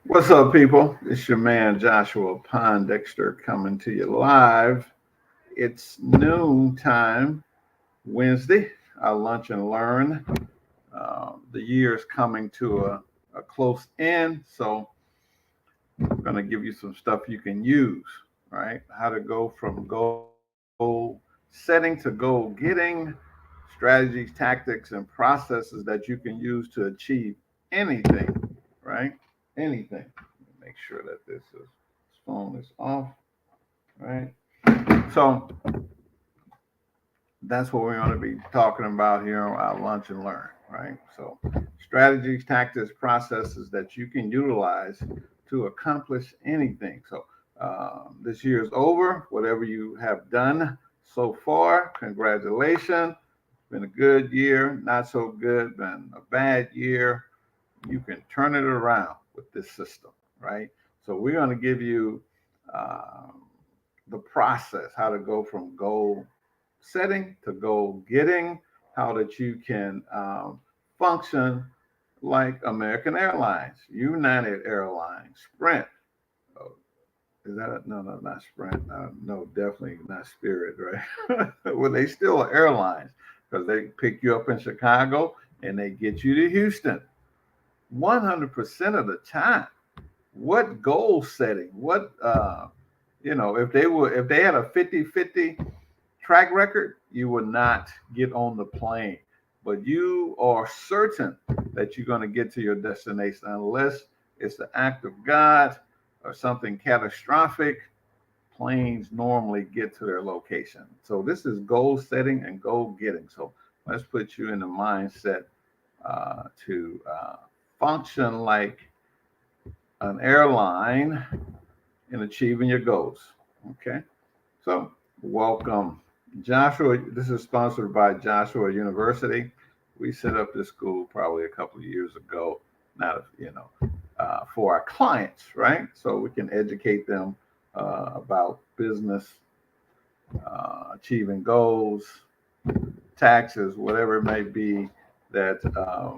What's up, people? It's your man Joshua Pondexter coming to you live. It's noon time, Wednesday, our lunch and learn. The year is coming to a close end, so I'm going to give you some stuff you can use, right? How to go from goal setting to goal getting, strategies, tactics, and processes that you can use to achieve anything, right? Anything. Make sure that this phone is off, right? So that's what we're going to be talking about here on our lunch and learn, right? So strategies, tactics, processes that you can utilize to accomplish anything. So this year is over. Whatever you have done so far, congratulations. It's been a good year, not so good, been a bad year. You can turn it around with this system, right? So we're going to give you um, the process, how to go from goal setting to goal getting, how that you can function like American Airlines, United Airlines, Sprint. Oh, is that no, not Sprint? No, definitely not Spirit, right? Well, they still are airlines because they pick you up in Chicago and they get you to Houston 100% of the time. What goal setting? What if they had a 50-50 track record, you would not get on the plane. But you are certain that you're going to get to your destination unless it's the act of God or something catastrophic. Planes normally get to their location. So this is goal setting and goal getting. So let's put you in the mindset to function like an airline in achieving your goals. Okay. So welcome. Joshua, this is sponsored by Joshua University. We set up this school probably a couple of years ago, not, for our clients, right? So we can educate them about business, achieving goals, taxes, whatever it may be that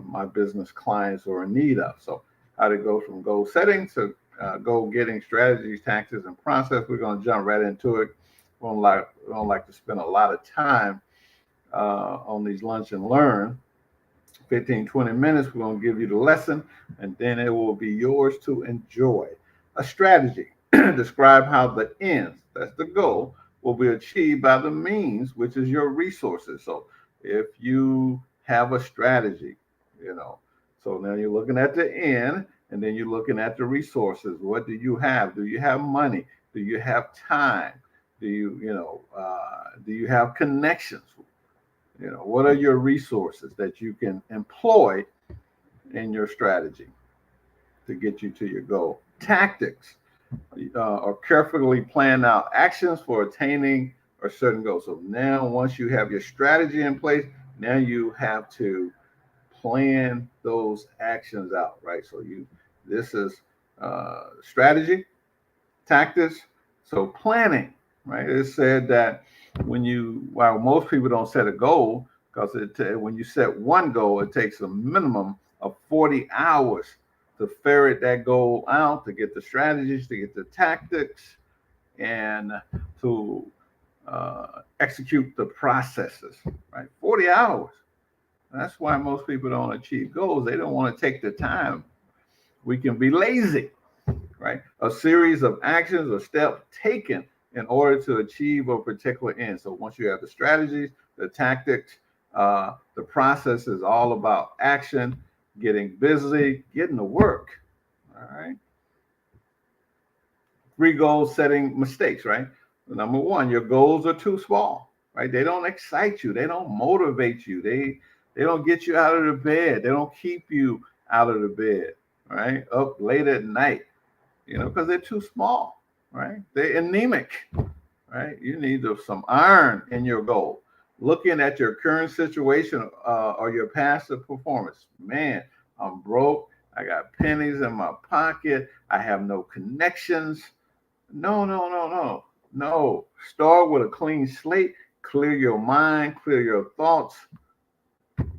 my business clients are in need of. So how to go from goal setting to goal getting, strategies, taxes, and process. We're going to jump right into it. We don't like to spend a lot of time on these lunch and learn. 15, 20 minutes, we're going to give you the lesson, and then it will be yours to enjoy. A strategy. Describe how the ends, that's the goal, will be achieved by the means, which is your resources. So if you have a strategy, you know, so now you're looking at the end, and then you're looking at the resources. What do you have? Do you have money? Do you have time? Do you have connections? What are your resources that you can employ in your strategy to get you to your goal? Tactics are carefully planned out actions for attaining a certain goal. So now, once you have your strategy in place, now you have to plan those actions out, right? So this is strategy, tactics. So planning, right? It said that while most people don't set a goal, because when you set one goal, it takes a minimum of 40 hours to ferret that goal out, to get the strategies, to get the tactics, and to execute the processes, right? 40 hours. That's why most people don't achieve goals. They don't want to take the time. We can be lazy, right? A series of actions or steps taken in order to achieve a particular end. So once you have the strategies, the tactics, the process is all about action, getting busy, getting to work. All right. Three goal setting mistakes, right? Number one, your goals are too small, right? They don't excite you. They don't motivate you. They don't get you out of the bed. They don't keep you out of the bed, right? Up late at night, because they're too small, right? They're anemic, right? You need some iron in your goal. Looking at your current situation or your past performance, man, I'm broke. I got pennies in my pocket. I have no connections. No, no, no, no, no. Start with a clean slate. Clear your mind. Clear your thoughts.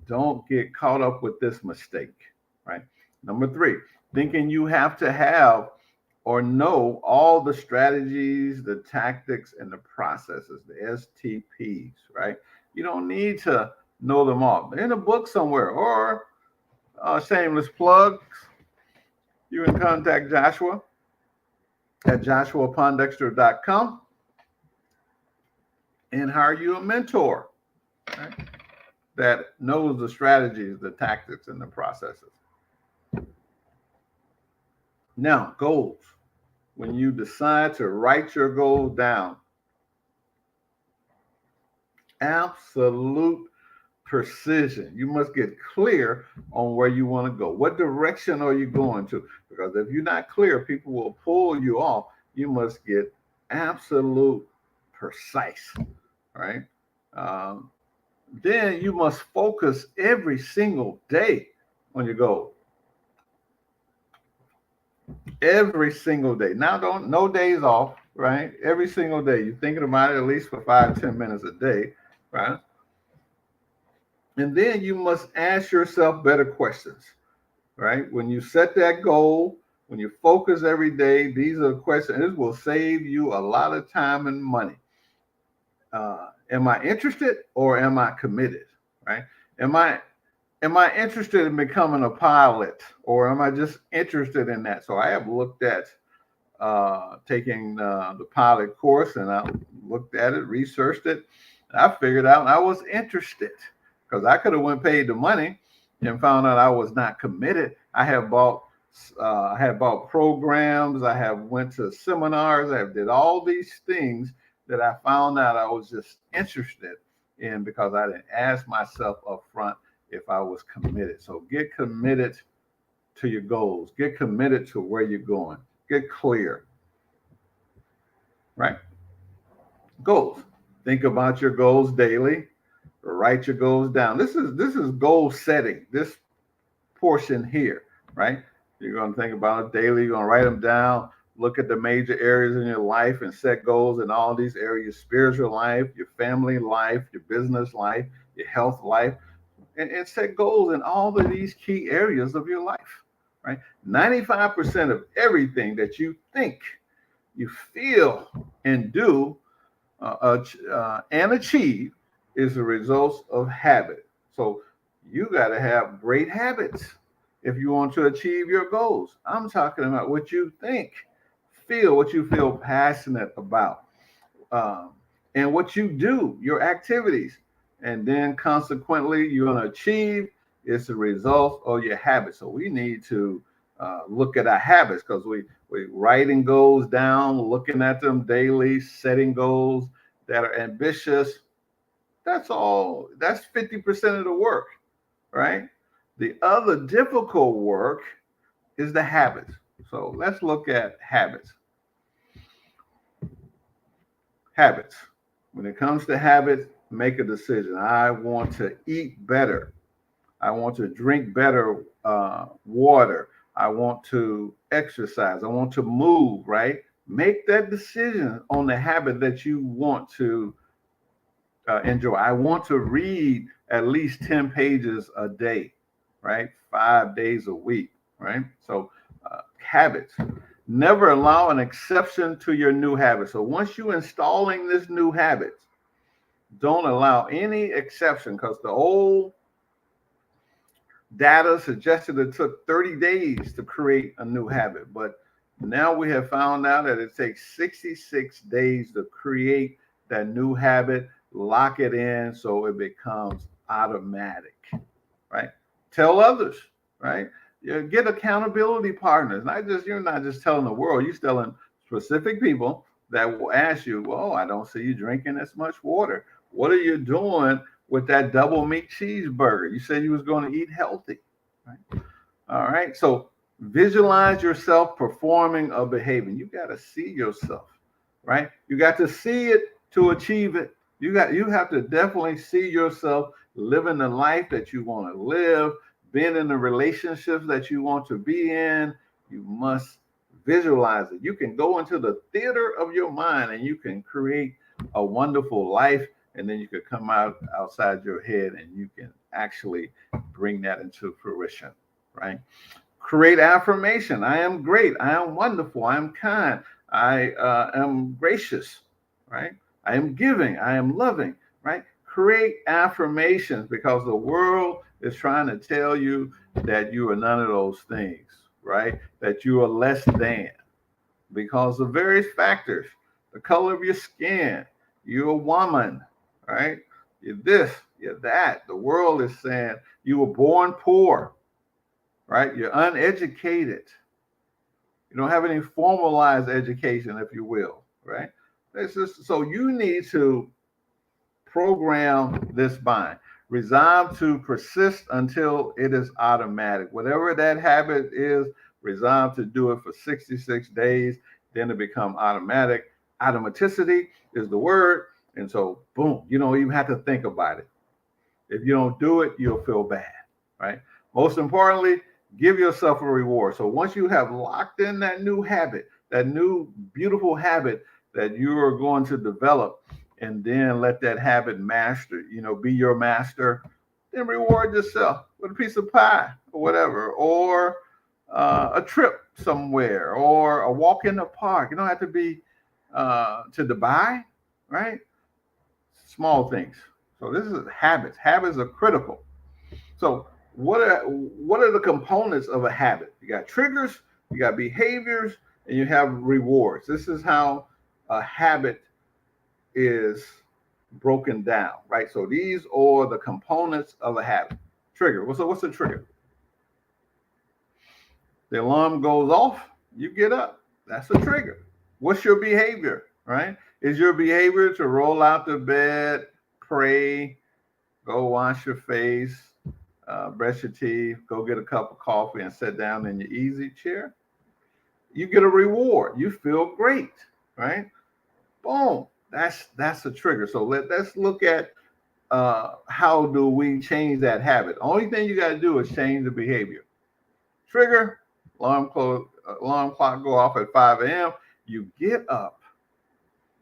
Don't get caught up with this mistake, right? Number three, thinking you have to have or know all the strategies, the tactics, and the processes, the STPs, right? You don't need to know them all. They're in a book somewhere, or shameless plugs. You can contact Joshua at joshuapondexter.com and hire you a mentor, right, that knows the strategies, the tactics, and the processes. Now, goals. When you decide to write your goals down, absolute precision. You must get clear on where you want to go. What direction are you going to? Because if you're not clear, people will pull you off. You must get absolute precise, right? Then you must focus every single day on your goal. Every single day. Now, no days off, right? Every single day. You're thinking about it at least for 5-10 minutes a day, right? And then you must ask yourself better questions, right? When you set that goal, when you focus every day, these are the questions. This will save you a lot of time and money. Am I interested or am I committed, right? Am I interested in becoming a pilot, or am I just interested in that? So I have looked at taking the pilot course, and I looked at it, researched it. I figured out I was interested, because I could have went paid the money and found out I was not committed. I have bought programs. I have went to seminars. I have did all these things that I found out I was just interested in, because I didn't ask myself up front if I was committed. So get committed to your goals. Get committed to where you're going. Get clear, right? Goals. Think about your goals daily. Write your goals down. This is goal setting. This portion here, right? You're going to think about it daily. You're going to write them down. Look at the major areas in your life and set goals in all these areas: spiritual life, your family life, your business life, your health life, and set goals in all of these key areas of your life, right? 95% of everything that you think, you feel, and do and achieve is the results of habit. So you got to have great habits if you want to achieve your goals. I'm talking about what you think, feel, what you feel passionate about, and what you do, your activities. And then consequently, you're going to achieve is the result of your habits. So we need to look at our habits, because we writing goals down, looking at them daily, setting goals that are ambitious. That's all. That's 50% of the work, right? The other difficult work is the habits. So let's look at habits. Habits. When it comes to habits, make a decision. I want to eat better. I want to drink better water. I want to exercise. I want to move, right? Make that decision on the habit that you want to enjoy. I want to read at least 10 pages a day, right? 5 days a week, right? So habits. Never allow an exception to your new habit. So once you're installing this new habit, don't allow any exception, because the old data suggested it took 30 days to create a new habit. But now we have found out that it takes 66 days to create that new habit, lock it in so it becomes automatic, right? Tell others, right? Get accountability partners. You're not just telling the world, you're telling specific people that will ask you, well, I don't see you drinking as much water. What are you doing with that double meat cheeseburger? You said you was going to eat healthy, right? All right. So visualize yourself performing a behavior. You got to see yourself, right? You got to see it to achieve it. You have to definitely see yourself living the life that you want to live, being in the relationships that you want to be in. You must visualize it. You can go into the theater of your mind and you can create a wonderful life, and then you could come outside your head and you can actually bring that into fruition, right? Create affirmation. I am great. I am wonderful. I am kind. I am gracious, right? I am giving. I am loving, right? Create affirmations because the world is trying to tell you that you are none of those things, right? That you are less than because of various factors, the color of your skin, you're a woman, right? You're this, you're that. The world is saying you were born poor, right? You're uneducated. You don't have any formalized education, if you will, right? This is so you need to program this mind. Resolve to persist until it is automatic. Whatever that habit is, resolve to do it for 66 days, then it become automatic. Automaticity is the word. And so, boom, you don't even have to think about it. If you don't do it, you'll feel bad, right? Most importantly, give yourself a reward. So once you have locked in that new habit, that new beautiful habit that you are going to develop, and then let that habit master, be your master, then reward yourself with a piece of pie or whatever, or a trip somewhere, or a walk in the park. You don't have to be to Dubai, right? Small things. So this is habits. Habits are critical. So what are the components of a habit? You got triggers, you got behaviors, and you have rewards. This is how a habit is broken down, right? So these are the components of a habit. Trigger. What's a trigger? The alarm goes off, you get up. That's a trigger. What's your behavior, right? Is your behavior to roll out the bed, pray, go wash your face, brush your teeth, go get a cup of coffee and sit down in your easy chair? You get a reward. You feel great, right? Boom. That's a trigger. So let's look at how do we change that habit. Only thing you got to do is change the behavior. Trigger, alarm clock go off at 5 a.m. You get up,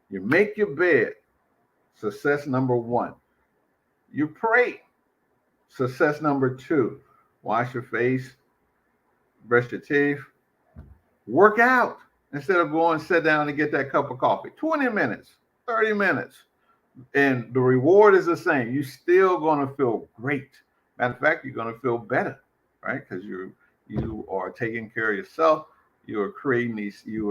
you make your bed. Success number 1. You pray. Success number 2. Wash your face, brush your teeth, work out instead of going sit down and get that cup of coffee. 20 minutes, 30 minutes. And the reward is the same. You're still going to feel great. Matter of fact, you're going to feel better, right? Because you are taking care of yourself. You are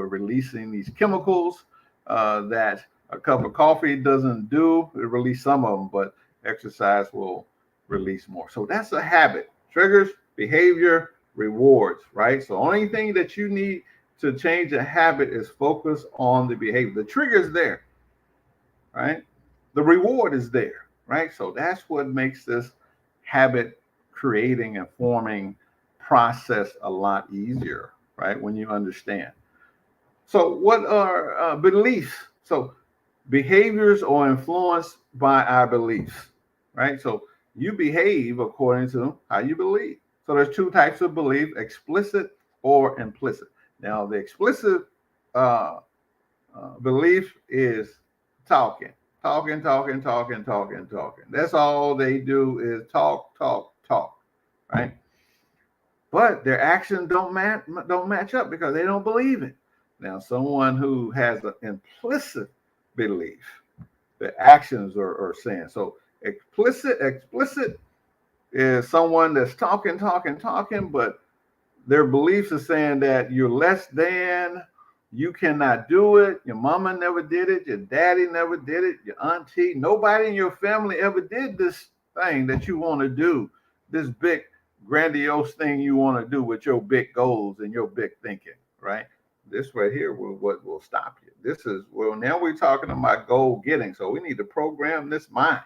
releasing these chemicals that a cup of coffee doesn't do. It release some of them, but exercise will release more. So that's a habit. Triggers, behavior, rewards, right? So only thing that you need to change a habit is focus on the behavior. The trigger is there, right? The reward is there, right? So that's what makes this habit creating and forming process a lot easier, right? When you understand. So what are beliefs? So behaviors are influenced by our beliefs, right? So you behave according to how you believe. So there's 2 types of belief: explicit or implicit. Now the explicit belief is talking. That's all they do is talk, right? But their actions don't match up because they don't believe it. Now, someone who has an implicit belief, the actions are saying. So explicit is someone that's talking, but their beliefs are saying that you're less than, you cannot do it, your mama never did it, your daddy never did it, your auntie, nobody in your family ever did this thing that you want to do, this big grandiose thing you want to do with your big goals and your big thinking, right? This right here what will stop you. This is, now we're talking about goal getting. So we need to program this mind,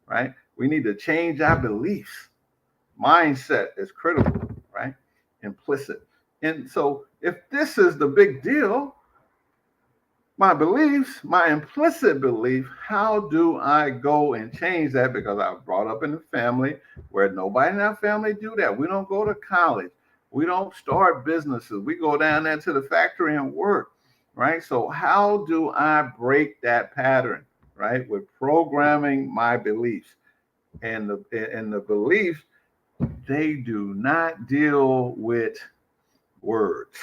right? We need to change our beliefs. Mindset is critical, right? Implicit. And so if this is the big deal, my beliefs, my implicit belief, how do I go and change that? Because I was brought up in a family where nobody in our family do that. We don't go to college. We don't start businesses. We go down there to the factory and work, right? So how do I break that pattern, right? With programming my beliefs. And the beliefs, they do not deal with words.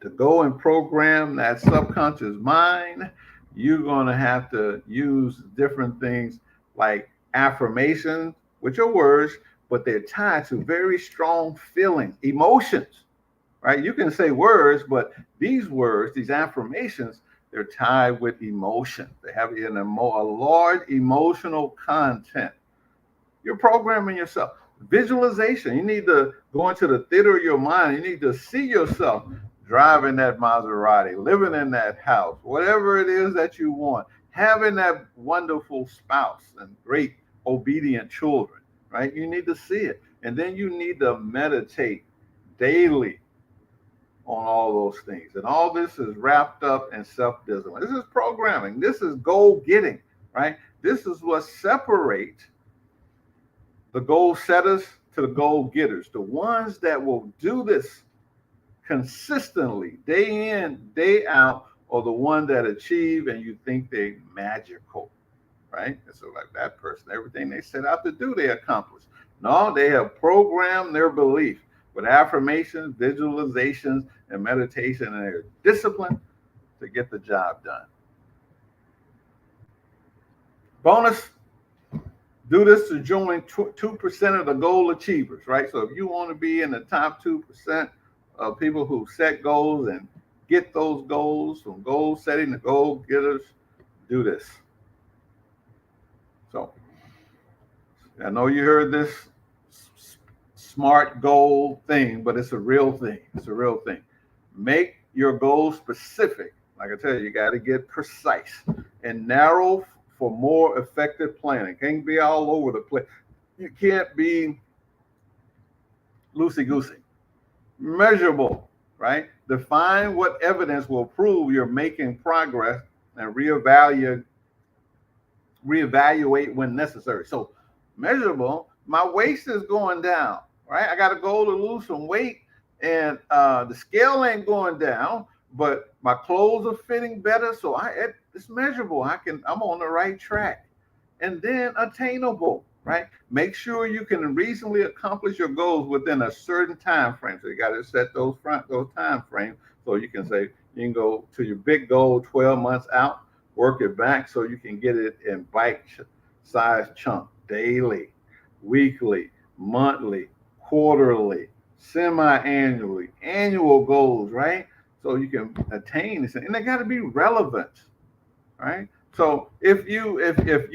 To go and program that subconscious mind, you're going to have to use different things like affirmations, which are words, but they're tied to very strong feelings, emotions, right? You can say words, but these words, these affirmations, they're tied with emotion. They have a large emotional content. You're programming yourself. Visualization. You need to go into the theater of your mind. You need to see yourself driving that Maserati, living in that house, whatever it is that you want, having that wonderful spouse and great obedient children, right? You need to see it. And then you need to meditate daily on all those things. And all this is wrapped up in self-discipline. This is programming. This is goal getting, right? This is what separates the goal setters to the goal getters. The ones that will do this consistently, day in, day out, or the one that achieve and you think they're magical, right? And so like that person, everything they set out to do, they accomplish. No, they have programmed their belief with affirmations, visualizations, and meditation, and their discipline to get the job done. Bonus, do this to join 2% of the goal achievers, right? So if you want to be in the top 2% of people who set goals and get those goals, from goal setting to goal getters, do this. So I know you heard this SMART goal thing, but it's a real thing. It's a real thing. Make your goals specific. Like I tell you, you got to get precise and narrow for more effective planning. Can't be all over the place. You can't be loosey-goosey. Measurable, right? Define what evidence will prove you're making progress and reevaluate when necessary. So measurable, my waist is going down, right? I got a goal to lose some weight, and the scale ain't going down, but my clothes are fitting better. So it's measurable. I'm on the right track. And then attainable, right? Make sure you can reasonably accomplish your goals within a certain time frame. So you got to set those time frames so you can say you can go to your big goal 12 months out, work it back so you can get it in bite-size chunks, daily, weekly, monthly, quarterly, semi-annually, annual goals, right? So you can attain this, and they got to be relevant, right? So if you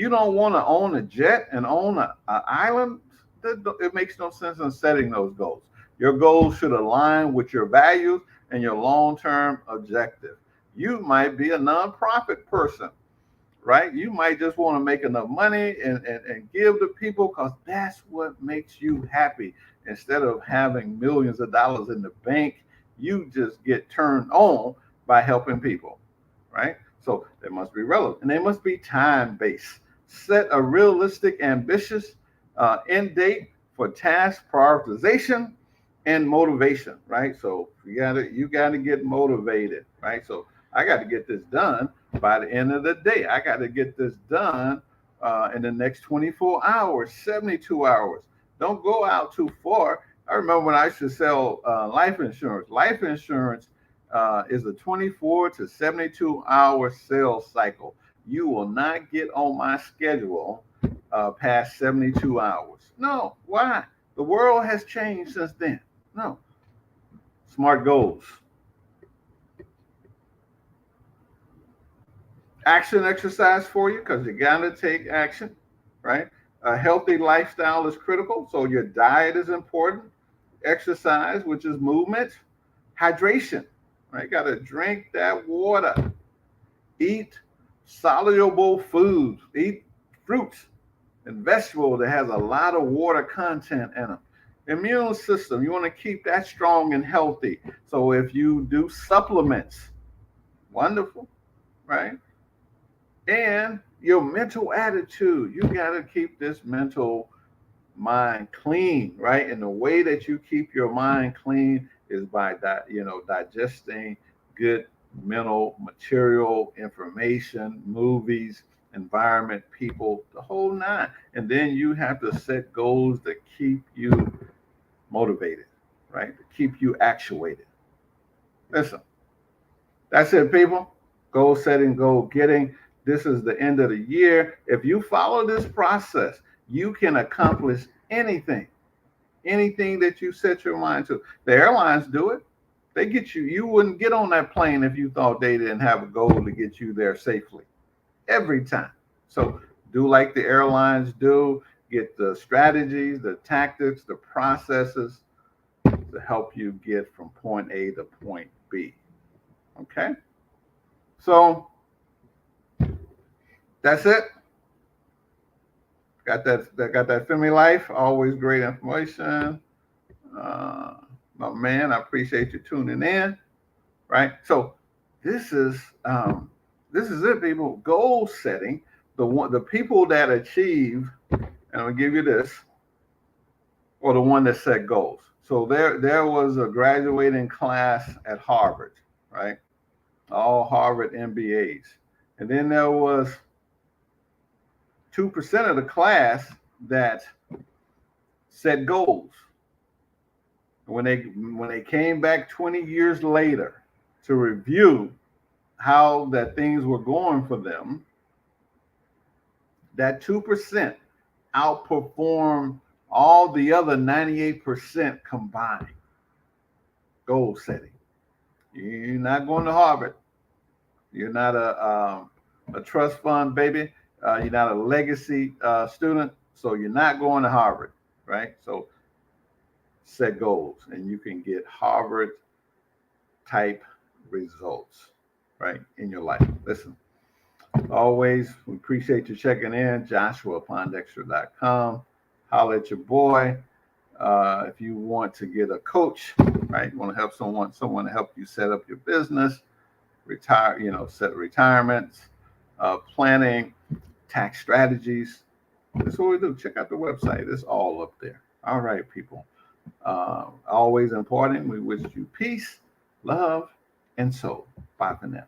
don't want to own a jet and own an island, it makes no sense in setting those goals. Your goals should align with your values and your long-term objective. You might be a nonprofit person, right? You might just want to make enough money and give to people because that's what makes you happy. Instead of having millions of dollars in the bank, you just get turned on by helping people, right? So they must be relevant and they must be time-based. Set a realistic, ambitious end date for task prioritization and motivation, right? So you gotta get motivated, right? So I got to get this done by the end of the day. I got to get this done in the next 24 hours, 72 hours. Don't go out too far. I remember when I used to sell life insurance. Life insurance is a 24 to 72 hour sales cycle. You will not get on my schedule past 72 hours. No, why? The world has changed since then. No. SMART goals. Action exercise for you because you got to take action, right? A healthy lifestyle is critical. So your diet is important. Exercise, which is movement. Hydration, right? Got to drink that water. Eat soluble foods. Eat fruits and vegetables that has a lot of water content in them. Immune system, you want to keep that strong and healthy. So if you do supplements, wonderful, right? And your mental attitude, you got to keep this mental mind clean, right? And the way that you keep your mind clean is by digesting good mental material, information, movies, environment, people, the whole nine. And then you have to set goals that keep you motivated, right? To keep you actuated. Listen, that's it, people. Goal setting, goal getting. This is the end of the year. If you follow this process, you can accomplish anything that you set your mind to. The airlines do it. They get you. You wouldn't get on that plane if you thought they didn't have a goal to get you there safely every time. So do like the airlines do. Get the strategies, the tactics, the processes to help you get from point A to point B. Okay? So that's it. Got that Family Life. Always great information. My man, I appreciate you tuning in. Right. So this is it, people. Goal setting. The people that achieve, and I'm gonna give you this, or the one that set goals. So there was a graduating class at Harvard, right? All Harvard MBAs, and then there was 2% of the class that set goals. When they came back 20 years later to review how that things were going for them, that 2% outperformed all the other 98% combined. Goal setting. You're not going to Harvard. You're not a trust fund baby. You're not a legacy student, so you're not going to Harvard, right? So set goals, and you can get Harvard type results, right, in your life. Listen, always, we appreciate you checking in. JoshuaPondexter.com. Holler at your boy. If you want to get a coach, right, you want to help someone to help you set up your business, set retirements, planning, tax strategies. That's what we do. Check out the website. It's all up there. All right, people. Always important. We wish you peace, love, and soul. Bye for now.